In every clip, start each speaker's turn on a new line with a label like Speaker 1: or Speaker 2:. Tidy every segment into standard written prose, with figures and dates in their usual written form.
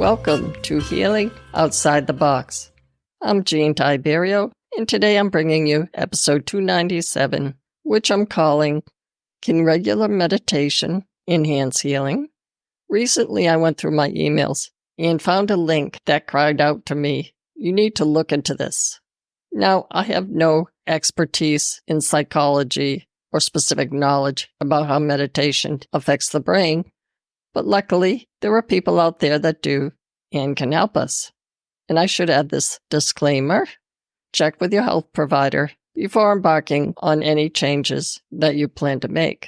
Speaker 1: Welcome to Healing Outside the Box. I'm Jean Tiberio, and today I'm bringing you episode 297, which I'm calling, Can Regular Meditation Enhance Healing? Recently, I went through my emails and found a link that cried out to me, you need to look into this. Now, I have no expertise in psychology or specific knowledge about how meditation affects the brain, but luckily, there are people out there that do and can help us. And I should add this disclaimer. Check with your health provider before embarking on any changes that you plan to make.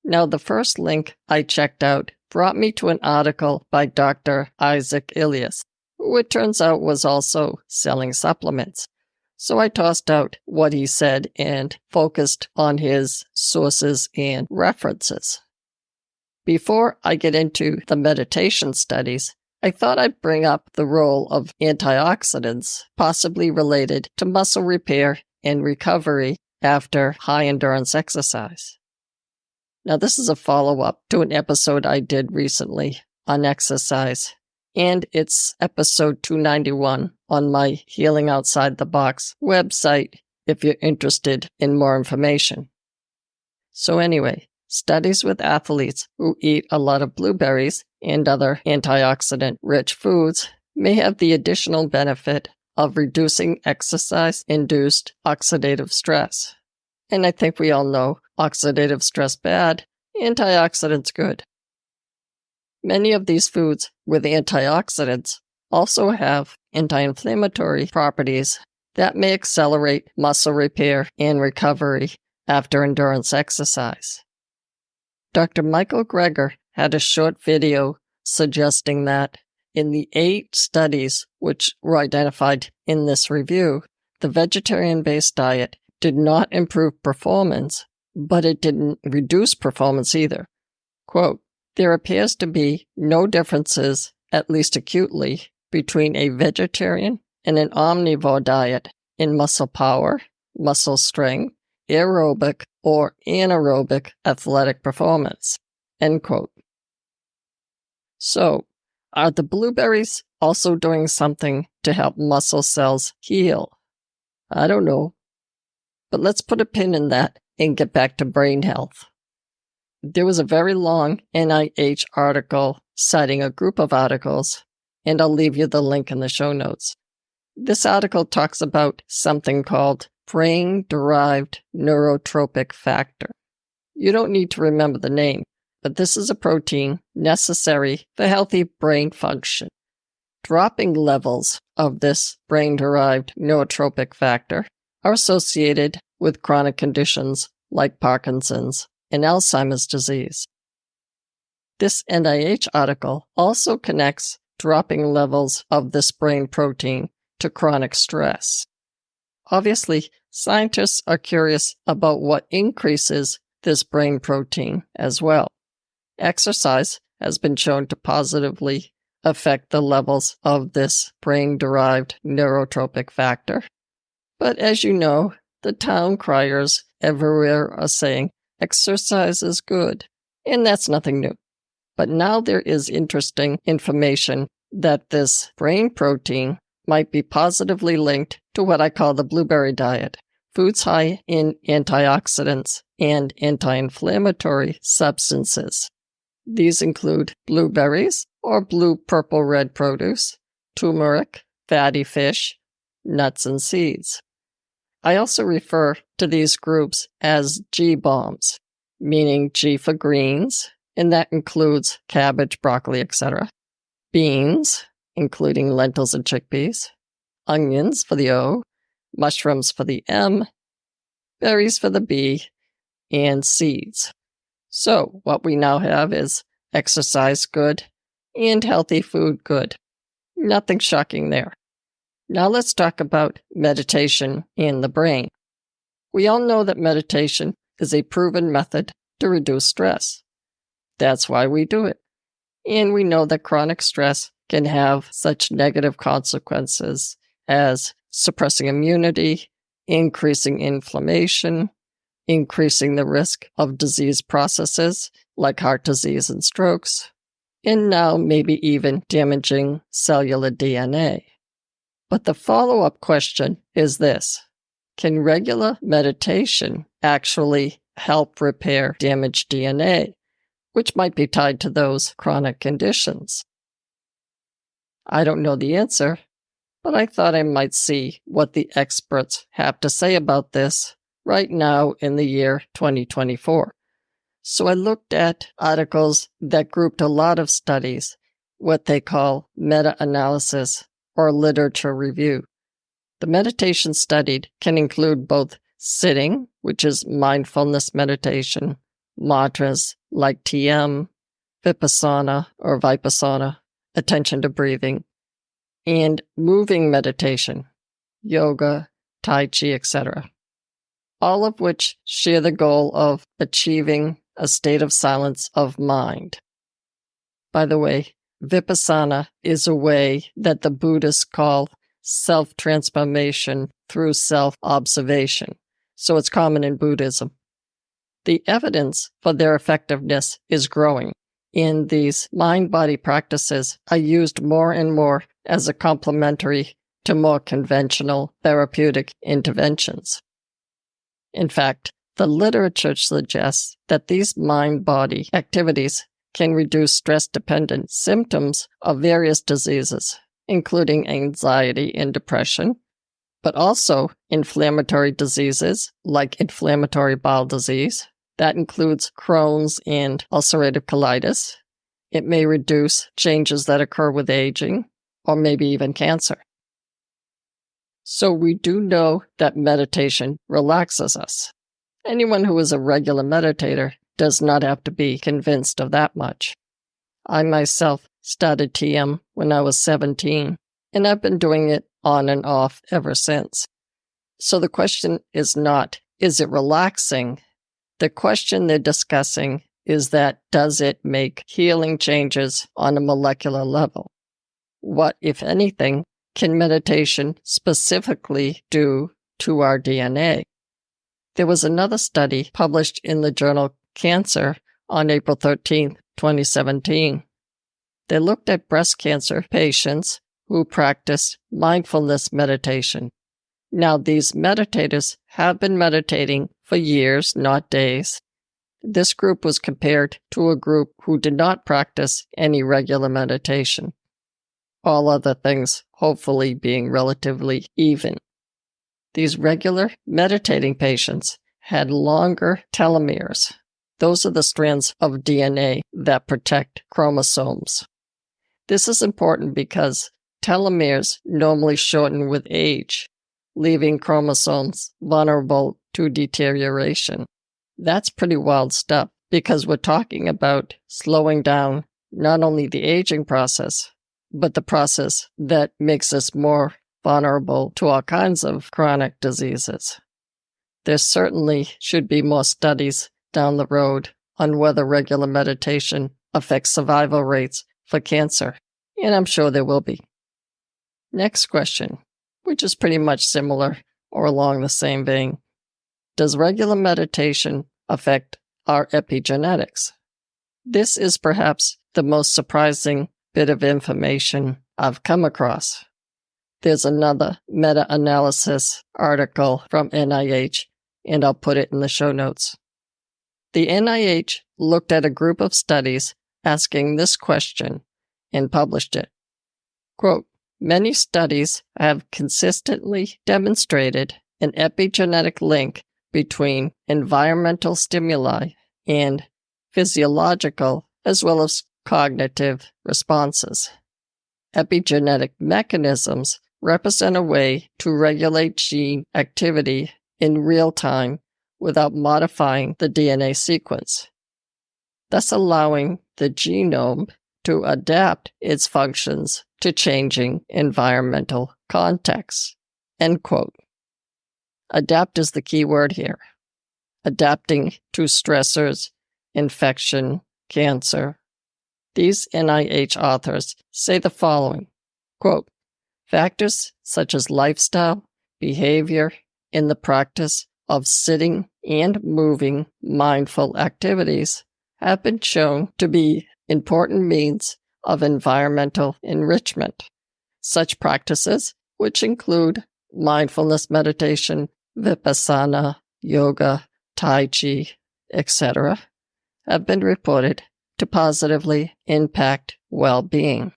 Speaker 1: Now, the first link I checked out brought me to an article by Dr. Isaac Elias, who it turns out was also selling supplements. So I tossed out what he said and focused on his sources and references. Before I get into the meditation studies, I thought I'd bring up the role of antioxidants, possibly related to muscle repair and recovery after high-endurance exercise. Now, this is a follow-up to an episode I did recently on exercise, and it's episode 291 on my Healing Outside the Box website if you're interested in more information. So anyway, studies with athletes who eat a lot of blueberries and other antioxidant-rich foods may have the additional benefit of reducing exercise-induced oxidative stress. And I think we all know oxidative stress bad, antioxidants good. Many of these foods with antioxidants also have anti-inflammatory properties that may accelerate muscle repair and recovery after endurance exercise. Dr. Michael Greger had a short video suggesting that in the 8 studies which were identified in this review, the vegetarian-based diet did not improve performance, but it didn't reduce performance either. Quote, there appears to be no differences, at least acutely, between a vegetarian and an omnivore diet in muscle power, muscle strength, aerobic or anaerobic athletic performance. End quote. So, are the blueberries also doing something to help muscle cells heal? I don't know. But let's put a pin in that and get back to brain health. There was a very long NIH article citing a group of articles, and I'll leave you the link in the show notes. This article talks about something called brain-derived neurotrophic factor. You don't need to remember the name, but this is a protein necessary for healthy brain function. Dropping levels of this brain-derived neurotrophic factor are associated with chronic conditions like Parkinson's and Alzheimer's disease. This NIH article also connects dropping levels of this brain protein to chronic stress. Obviously, scientists are curious about what increases this brain protein as well. Exercise has been shown to positively affect the levels of this brain-derived neurotrophic factor. But as you know, the town criers everywhere are saying exercise is good, and that's nothing new. But now there is interesting information that this brain protein might be positively linked to what I call the blueberry diet, foods high in antioxidants and anti-inflammatory substances. These include blueberries or blue, purple, red produce, turmeric, fatty fish, nuts, and seeds. I also refer to these groups as G-bombs, meaning G for greens, and that includes cabbage, broccoli, etc., beans, including lentils and chickpeas, onions for the O, mushrooms for the M, berries for the B, and seeds. So what we now have is exercise good and healthy food good. Nothing shocking there. Now let's talk about meditation in the brain. We all know that meditation is a proven method to reduce stress. That's why we do it. And we know that chronic stress can have such negative consequences as suppressing immunity, increasing inflammation, increasing the risk of disease processes like heart disease and strokes, and now maybe even damaging cellular DNA. But the follow-up question is this: can regular meditation actually help repair damaged DNA, which might be tied to those chronic conditions? I don't know the answer, but I thought I might see what the experts have to say about this right now in the year 2024. So I looked at articles that grouped a lot of studies, what they call meta-analysis or literature review. The meditation studied can include both sitting, which is mindfulness meditation, mantras like TM, vipassana or vipassana, attention to breathing, and moving meditation, yoga, tai chi, etc., all of which share the goal of achieving a state of silence of mind. By the way, vipassana is a way that the Buddhists call self-transformation through self-observation, so it's common in Buddhism. The evidence for their effectiveness is growing, and these mind-body practices are used more and more as a complementary to more conventional therapeutic interventions. In fact, the literature suggests that these mind-body activities can reduce stress-dependent symptoms of various diseases, including anxiety and depression, but also inflammatory diseases like inflammatory bowel disease. That includes Crohn's and ulcerative colitis. It may reduce changes that occur with aging, or maybe even cancer. So we do know that meditation relaxes us. Anyone who is a regular meditator does not have to be convinced of that much. I myself started TM when I was 17, and I've been doing it on and off ever since. So the question is not, is it relaxing? The question they're discussing is that, does it make healing changes on a molecular level? What, if anything, can meditation specifically do to our DNA? There was another study published in the journal Cancer on April 13, 2017. They looked at breast cancer patients who practiced mindfulness meditation. Now, these meditators have been meditating for years, not days. This group was compared to a group who did not practice any regular meditation. All other things hopefully being relatively even. These regular meditating patients had longer telomeres. Those are the strands of DNA that protect chromosomes. This is important because telomeres normally shorten with age, leaving chromosomes vulnerable to deterioration. That's pretty wild stuff because we're talking about slowing down not only the aging process, but the process that makes us more vulnerable to all kinds of chronic diseases. There certainly should be more studies down the road on whether regular meditation affects survival rates for cancer, and I'm sure there will be. Next question, which is pretty much similar or along the same vein. Does regular meditation affect our epigenetics? This is perhaps the most surprising bit of information I've come across. There's another meta-analysis article from NIH, and I'll put it in the show notes. The NIH looked at a group of studies asking this question and published it. Quote, many studies have consistently demonstrated an epigenetic link between environmental stimuli and physiological as well as cognitive responses. Epigenetic mechanisms represent a way to regulate gene activity in real time without modifying the DNA sequence, thus allowing the genome to adapt its functions to changing environmental contexts. End quote. Adapt is the key word here. Adapting to stressors, infection, cancer. These NIH authors say the following, quote, factors such as lifestyle, behavior, and the practice of sitting and moving mindful activities have been shown to be important means of environmental enrichment. Such practices, which include mindfulness meditation, vipassana, yoga, tai chi, etc., have been reported to positively impact well-being.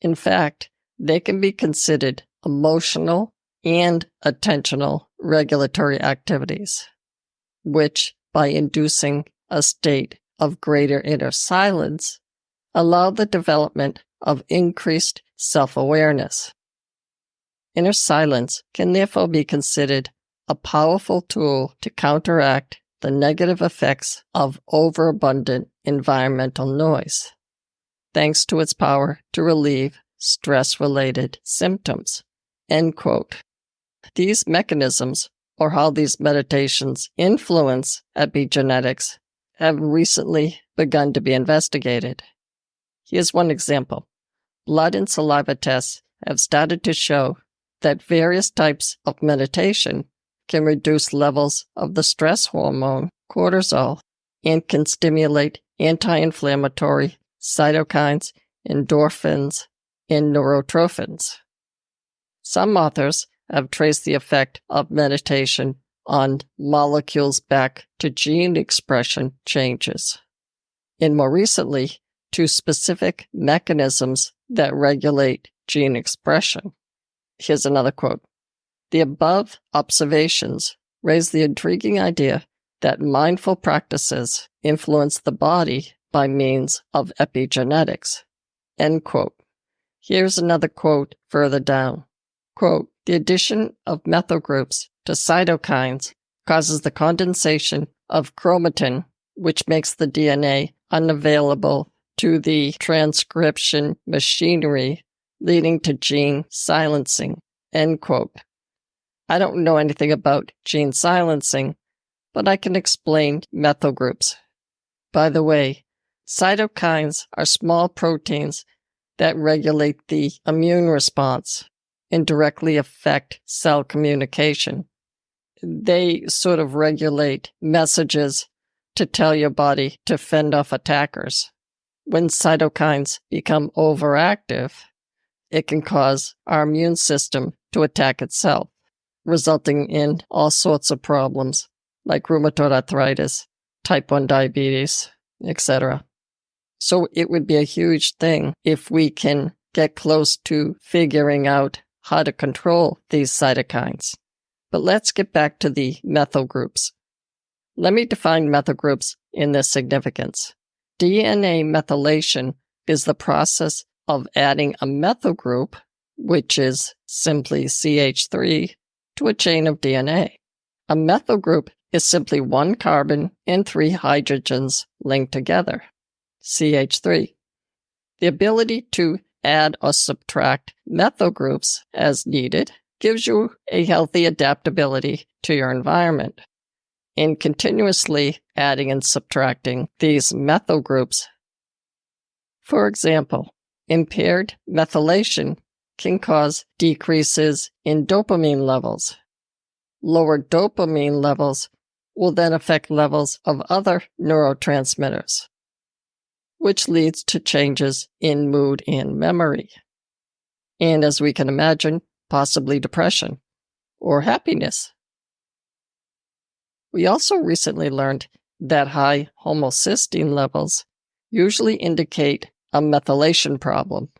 Speaker 1: In fact, they can be considered emotional and attentional regulatory activities, which, by inducing a state of greater inner silence, allow the development of increased self-awareness. Inner silence can therefore be considered a powerful tool to counteract the negative effects of overabundant environmental noise, thanks to its power to relieve stress-related symptoms. End quote. These mechanisms, or how these meditations influence epigenetics, have recently begun to be investigated. Here's one example. Blood and saliva tests have started to show that various types of meditation can reduce levels of the stress hormone cortisol and can stimulate anti-inflammatory cytokines, endorphins, and neurotrophins. Some authors have traced the effect of meditation on molecules back to gene expression changes, and more recently, to specific mechanisms that regulate gene expression. Here's another quote. The above observations raise the intriguing idea that mindful practices influence the body by means of epigenetics. End quote. Here's another quote further down. Quote, the addition of methyl groups to cytokines causes the condensation of chromatin, which makes the DNA unavailable to the transcription machinery, leading to gene silencing. End quote. I don't know anything about gene silencing, but I can explain methyl groups. By the way, cytokines are small proteins that regulate the immune response and directly affect cell communication. They sort of regulate messages to tell your body to fend off attackers. When cytokines become overactive, it can cause our immune system to attack itself, resulting in all sorts of problems like rheumatoid arthritis, type 1 diabetes, etc. So it would be a huge thing if we can get close to figuring out how to control these cytokines. But let's get back to the methyl groups. Let me define methyl groups in their significance. DNA methylation is the process of adding a methyl group, which is simply CH3, to a chain of DNA. A methyl group is simply one carbon and 3 hydrogens linked together, CH3. The ability to add or subtract methyl groups as needed gives you a healthy adaptability to your environment. In continuously adding and subtracting these methyl groups, for example, impaired methylation can cause decreases in dopamine levels. Lower dopamine levels will then affect levels of other neurotransmitters, which leads to changes in mood and memory. And as we can imagine, possibly depression or happiness. We also recently learned that high homocysteine levels usually indicate a methylation problem.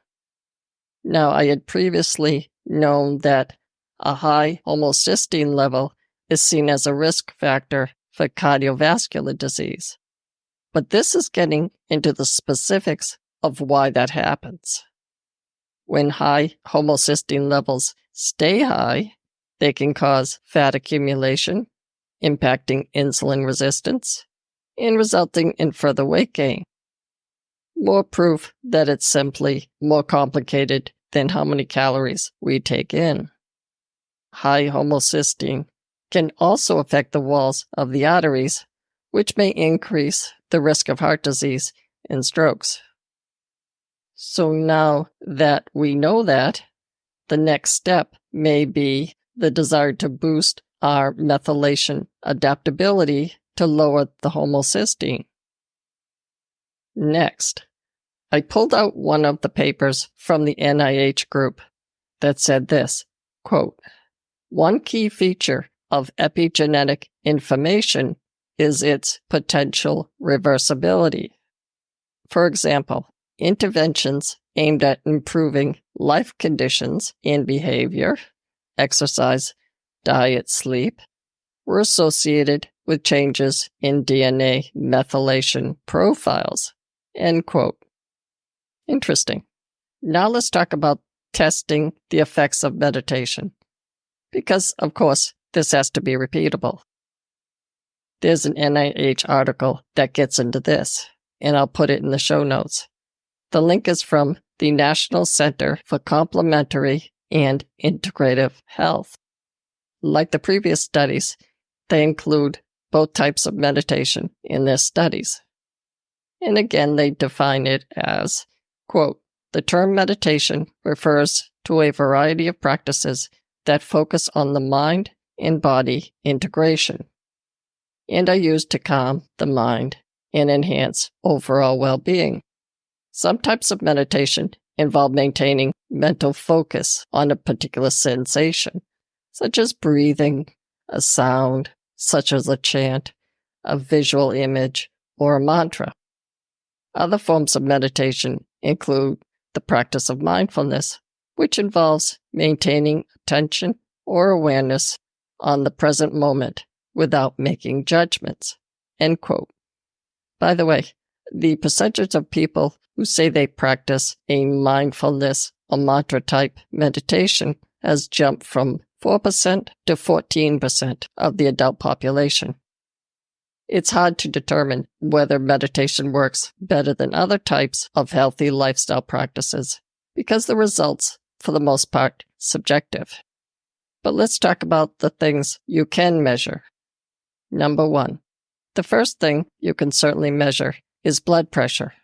Speaker 1: Now, I had previously known that a high homocysteine level is seen as a risk factor for cardiovascular disease. But this is getting into the specifics of why that happens. When high homocysteine levels stay high, they can cause fat accumulation, impacting insulin resistance, and resulting in further weight gain. More proof that it's simply more complicated than how many calories we take in. High homocysteine can also affect the walls of the arteries, which may increase the risk of heart disease and strokes. So now that we know that, the next step may be the desire to boost our methylation adaptability to lower the homocysteine. Next, I pulled out one of the papers from the NIH group that said this, quote, "One key feature of epigenetic information is its potential reversibility. For example, interventions aimed at improving life conditions and behavior, exercise, diet, sleep, were associated with changes in DNA methylation profiles." End quote. Interesting. Now let's talk about testing the effects of meditation. Because, of course, this has to be repeatable. There's an NIH article that gets into this, and I'll put it in the show notes. The link is from the National Center for Complementary and Integrative Health. Like the previous studies, they include both types of meditation in their studies. And again, they define it as, quote, "The term meditation refers to a variety of practices that focus on the mind and body integration and are used to calm the mind and enhance overall well-being. Some types of meditation involve maintaining mental focus on a particular sensation, such as breathing, a sound, such as a chant, a visual image, or a mantra. Other forms of meditation include the practice of mindfulness, which involves maintaining attention or awareness on the present moment without making judgments." End quote. By the way, the percentage of people who say they practice a mindfulness or mantra-type meditation has jumped from 4% to 14% of the adult population. It's hard to determine whether meditation works better than other types of healthy lifestyle practices because the results, for the most part, subjective. But let's talk about the things you can measure. Number 1. The first thing you can certainly measure is blood pressure.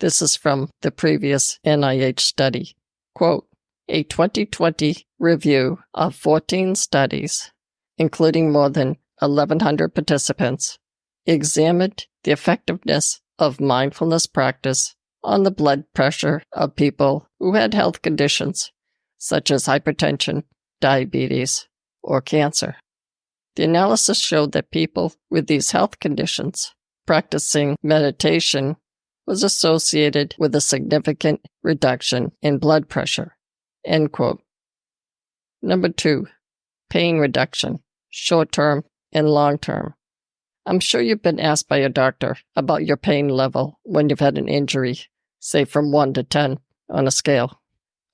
Speaker 1: This is from the previous NIH study. Quote, "A 2020 review of 14 studies, including more than 1,100 participants, examined the effectiveness of mindfulness practice on the blood pressure of people who had health conditions such as hypertension, diabetes, or cancer. The analysis showed that people with these health conditions practicing meditation was associated with a significant reduction in blood pressure." End quote. Number 2, pain reduction, short-term and long-term. I'm sure you've been asked by your doctor about your pain level when you've had an injury, say from 1 to 10 on a scale.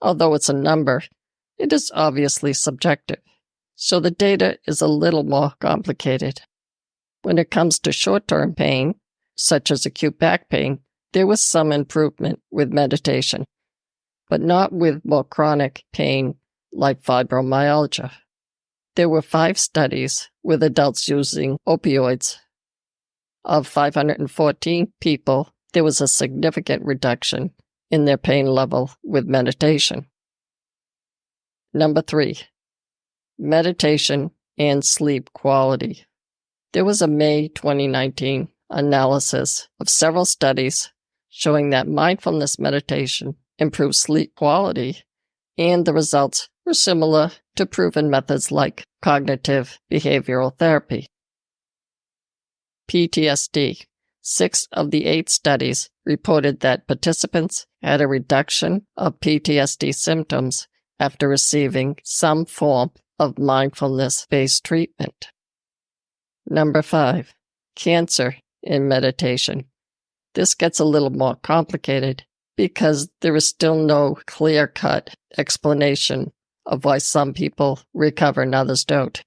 Speaker 1: Although it's a number, it is obviously subjective, so the data is a little more complicated. When it comes to short-term pain, such as acute back pain, there was some improvement with meditation, but not with more chronic pain like fibromyalgia. There were 5 studies with adults using opioids. Of 514 people, there was a significant reduction in their pain level with meditation. Number 3, meditation and sleep quality. There was a May 2019 analysis of several studies showing that mindfulness meditation improves sleep quality, and the results were similar to proven methods like cognitive behavioral therapy. PTSD. 6 of the 8 studies reported that participants had a reduction of PTSD symptoms after receiving some form of mindfulness-based treatment. Number 5, cancer in meditation. This gets a little more complicated because there is still no clear-cut explanation of why some people recover and others don't.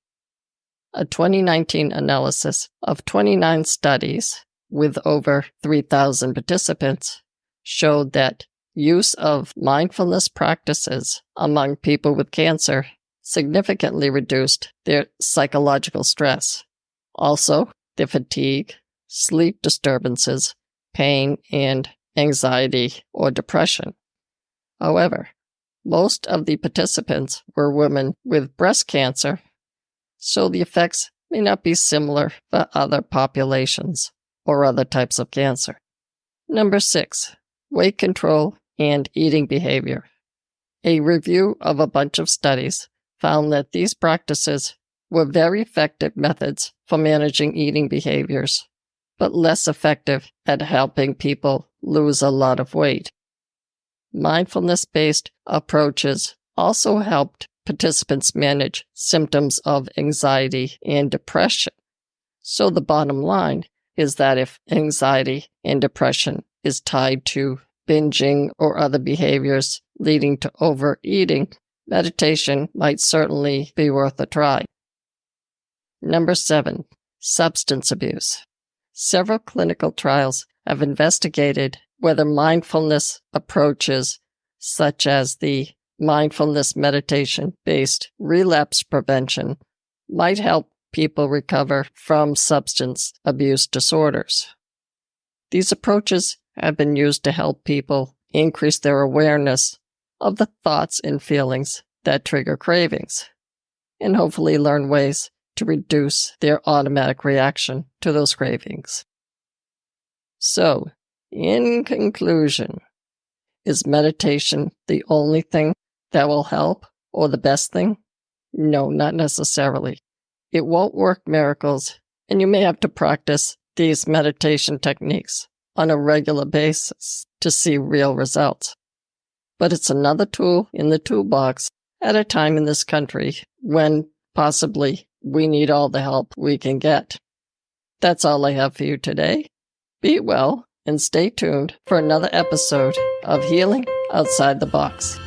Speaker 1: A 2019 analysis of 29 studies with over 3,000 participants showed that use of mindfulness practices among people with cancer significantly reduced their psychological stress. Also, their fatigue, sleep disturbances, pain, and anxiety or depression. However, most of the participants were women with breast cancer, so the effects may not be similar for other populations or other types of cancer. Number 6, weight control, and eating behavior. A review of a bunch of studies found that these practices were very effective methods for managing eating behaviors, but less effective at helping people lose a lot of weight. Mindfulness-based approaches also helped participants manage symptoms of anxiety and depression. So the bottom line is that if anxiety and depression is tied to binging or other behaviors leading to overeating, meditation might certainly be worth a try. Number 7, substance abuse. Several clinical trials have investigated whether mindfulness approaches, such as the mindfulness meditation-based relapse prevention, might help people recover from substance abuse disorders. These approaches have been used to help people increase their awareness of the thoughts and feelings that trigger cravings, and hopefully learn ways to reduce their automatic reaction to those cravings. So, in conclusion, is meditation the only thing that will help or the best thing? No, not necessarily. It won't work miracles, and you may have to practice these meditation techniques on a regular basis to see real results. But it's another tool in the toolbox at a time in this country when possibly we need all the help we can get. That's all I have for you today. Be well and stay tuned for another episode of Healing Outside the Box.